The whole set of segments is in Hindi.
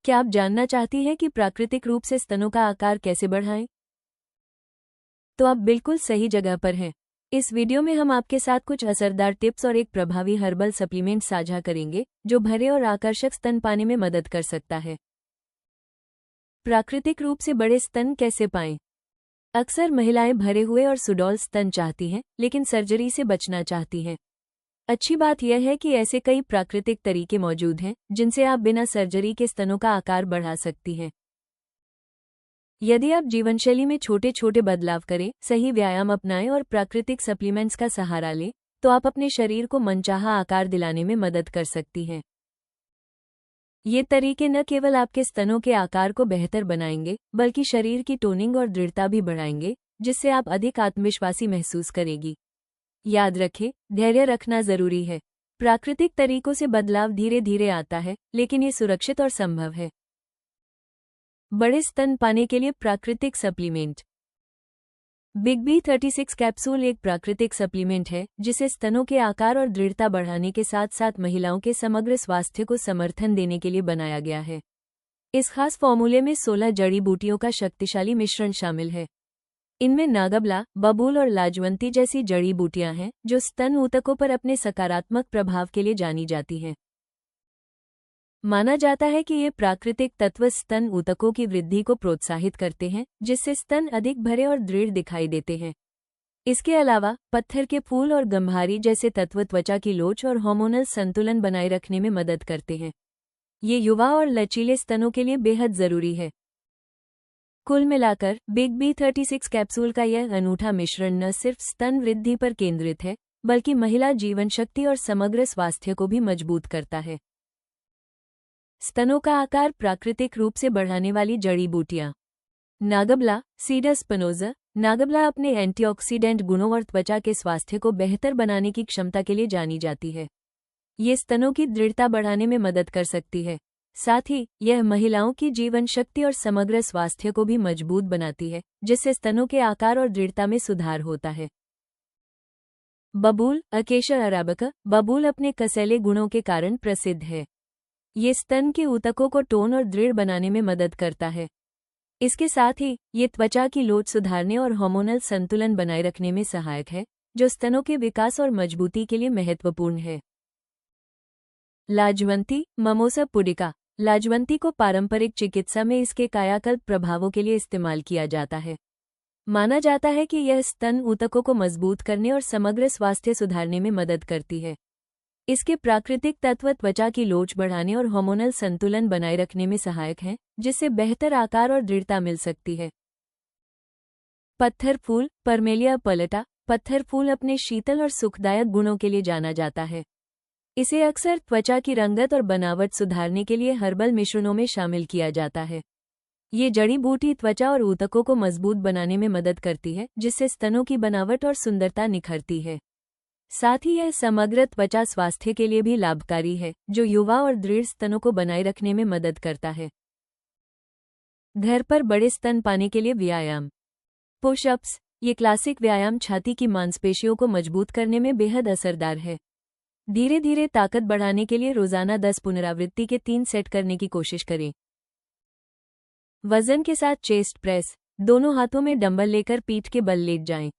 क्या आप जानना चाहती हैं कि प्राकृतिक रूप से स्तनों का आकार कैसे बढ़ाएं? तो आप बिल्कुल सही जगह पर हैं। इस वीडियो में हम आपके साथ कुछ असरदार टिप्स और एक प्रभावी हर्बल सप्लीमेंट साझा करेंगे जो भरे और आकर्षक स्तन पाने में मदद कर सकता है। प्राकृतिक रूप से बड़े स्तन कैसे पाएं? अक्सर महिलाएं भरे हुए और सुडौल स्तन चाहती हैं, लेकिन सर्जरी से बचना चाहती हैं। अच्छी बात यह है कि ऐसे कई प्राकृतिक तरीके मौजूद हैं जिनसे आप बिना सर्जरी के स्तनों का आकार बढ़ा सकती हैं। यदि आप जीवनशैली में छोटे छोटे बदलाव करें, सही व्यायाम अपनाएं और प्राकृतिक सप्लीमेंट्स का सहारा लें, तो आप अपने शरीर को मनचाहा आकार दिलाने में मदद कर सकती हैं। ये तरीके न केवल आपके स्तनों के आकार को बेहतर बनाएंगे, बल्कि शरीर की टोनिंग और दृढ़ता भी बढ़ाएंगे, जिससे आप अधिक आत्मविश्वासी महसूस करेगी। याद रखें, धैर्य रखना जरूरी है। प्राकृतिक तरीकों से बदलाव धीरे धीरे आता है, लेकिन ये सुरक्षित और संभव है। बड़े स्तन पाने के लिए प्राकृतिक सप्लीमेंट। बिग बी36 कैप्सूल एक प्राकृतिक सप्लीमेंट है जिसे स्तनों के आकार और दृढ़ता बढ़ाने के साथ साथ महिलाओं के समग्र स्वास्थ्य को समर्थन देने के लिए बनाया गया है। इस खास फॉर्मूले में 16 जड़ी बूटियों का शक्तिशाली मिश्रण शामिल है। इनमें नागबला, बबूल और लाजवंती जैसी जड़ी बूटियां हैं जो स्तन ऊतकों पर अपने सकारात्मक प्रभाव के लिए जानी जाती हैं। माना जाता है कि ये प्राकृतिक तत्व स्तन ऊतकों की वृद्धि को प्रोत्साहित करते हैं, जिससे स्तन अधिक भरे और दृढ़ दिखाई देते हैं। इसके अलावा पत्थर के फूल और गंभारी जैसे तत्व त्वचा की लोच और हार्मोनल संतुलन बनाए रखने में मदद करते हैं। ये युवा और लचीले स्तनों के लिए बेहद जरूरी है। कुल मिलाकर बिग बी36 कैप्सूल का यह अनूठा मिश्रण न सिर्फ स्तन वृद्धि पर केंद्रित है, बल्कि महिला जीवन शक्ति और समग्र स्वास्थ्य को भी मजबूत करता है। स्तनों का आकार प्राकृतिक रूप से बढ़ाने वाली जड़ी बूटियां। नागबला, सीडर स्पिनोजा। नागबला अपने एंटीऑक्सीडेंट गुणों और त्वचा के स्वास्थ्य को बेहतर बनाने की क्षमता के लिए जानी जाती है। ये स्तनों की दृढ़ता बढ़ाने में मदद कर सकती है। साथ ही यह महिलाओं की जीवन शक्ति और समग्र स्वास्थ्य को भी मजबूत बनाती है, जिससे स्तनों के आकार और दृढ़ता में सुधार होता है। बबूल, अकेशा अराबिका। बबूल अपने कसैले गुणों के कारण प्रसिद्ध है। ये स्तन के ऊतकों को टोन और दृढ़ बनाने में मदद करता है। इसके साथ ही ये त्वचा की लोच सुधारने और हार्मोनल संतुलन बनाए रखने में सहायक है, जो स्तनों के विकास और मजबूती के लिए महत्वपूर्ण है। लाजवंती, ममोसा पुडिका। लाजवंती को पारंपरिक चिकित्सा में इसके कायाकल्प प्रभावों के लिए इस्तेमाल किया जाता है। माना जाता है कि यह स्तन ऊतकों को मजबूत करने और समग्र स्वास्थ्य सुधारने में मदद करती है। इसके प्राकृतिक तत्व त्वचा की लोच बढ़ाने और हार्मोनल संतुलन बनाए रखने में सहायक हैं, जिससे बेहतर आकार और दृढ़ता मिल सकती है। पत्थर फूल, परमेलिया पलटा। पत्थर फूल अपने शीतल और सुखदायक गुणों के लिए जाना जाता है। इसे अक्सर त्वचा की रंगत और बनावट सुधारने के लिए हर्बल मिश्रणों में शामिल किया जाता है। ये जड़ी बूटी त्वचा और ऊतकों को मजबूत बनाने में मदद करती है, जिससे स्तनों की बनावट और सुंदरता निखरती है। साथ ही यह समग्र त्वचा स्वास्थ्य के लिए भी लाभकारी है, जो युवा और दृढ़ स्तनों को बनाए रखने में मदद करता है। घर पर बड़े स्तन पाने के लिए व्यायाम। पुशअप्स। ये क्लासिक व्यायाम छाती की मांसपेशियों को मजबूत करने में बेहद असरदार है। धीरे धीरे ताकत बढ़ाने के लिए रोजाना 10 पुनरावृत्ति के 3 सेट करने की कोशिश करें। वजन के साथ चेस्ट प्रेस। दोनों हाथों में डंबल लेकर पीठ के बल लेट जाएं।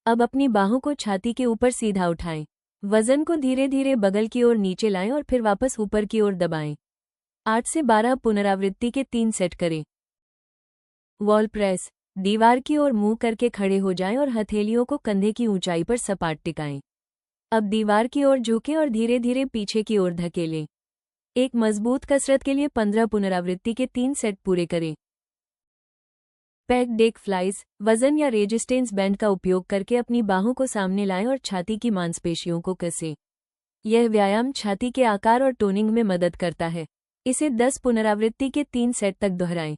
अब अपनी बाहों को छाती के ऊपर सीधा उठाएं। वजन को धीरे धीरे बगल की ओर नीचे लाएं और फिर वापस ऊपर की ओर दबाएं। 8 से 12 पुनरावृत्ति के 3 सेट करें। Wall press. दीवार की ओर मुंह करके खड़े हो जाएं और हथेलियों को कंधे की ऊंचाई पर सपाट टिकाएं। अब दीवार की ओर झुकें और धीरे धीरे पीछे की ओर धकेलें। एक मजबूत कसरत के लिए 15 पुनरावृत्ति के 3 सेट पूरे करें। Packed deck flies. वजन या रेजिस्टेंस बैंड का उपयोग करके अपनी बाहों को सामने लाएं और छाती की मांसपेशियों को कसें। यह व्यायाम छाती के आकार और टोनिंग में मदद करता है। इसे 10 पुनरावृत्ति के 3 सेट तक दोहराएं।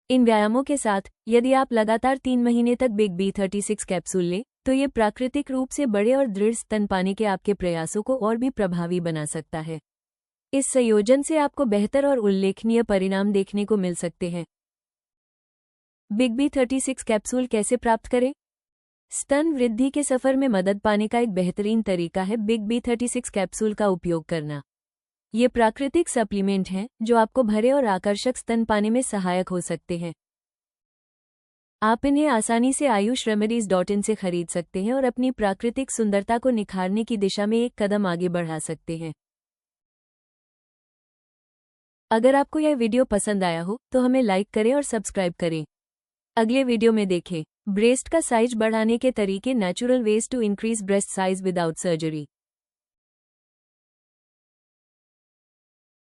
इन व्यायामों के साथ यदि आप लगातार 3 महीने तक बिग बी36 कैप्सूल लें, तो ये प्राकृतिक रूप से बड़े और दृढ़ स्तन पाने के आपके प्रयासों को और भी प्रभावी बना सकता है। इस संयोजन से आपको बेहतर और उल्लेखनीय परिणाम देखने को मिल सकते हैं। बिग बी36 कैप्सूल कैसे प्राप्त करें? स्तन वृद्धि के सफर में मदद पाने का एक बेहतरीन तरीका है बिग बी36 कैप्सूल का उपयोग करना। ये प्राकृतिक सप्लीमेंट हैं जो आपको भरे और आकर्षक स्तन पाने में सहायक हो सकते हैं। आप इन्हें आसानी से ayushRemedies.in से खरीद सकते हैं और अपनी प्राकृतिक सुंदरता को निखारने की दिशा में एक कदम आगे बढ़ा सकते हैं। अगर आपको यह वीडियो पसंद आया हो तो हमें लाइक करें और सब्सक्राइब करें। अगले वीडियो में देखें ब्रेस्ट का साइज बढ़ाने के तरीके, natural ways to increase breast size without surgery.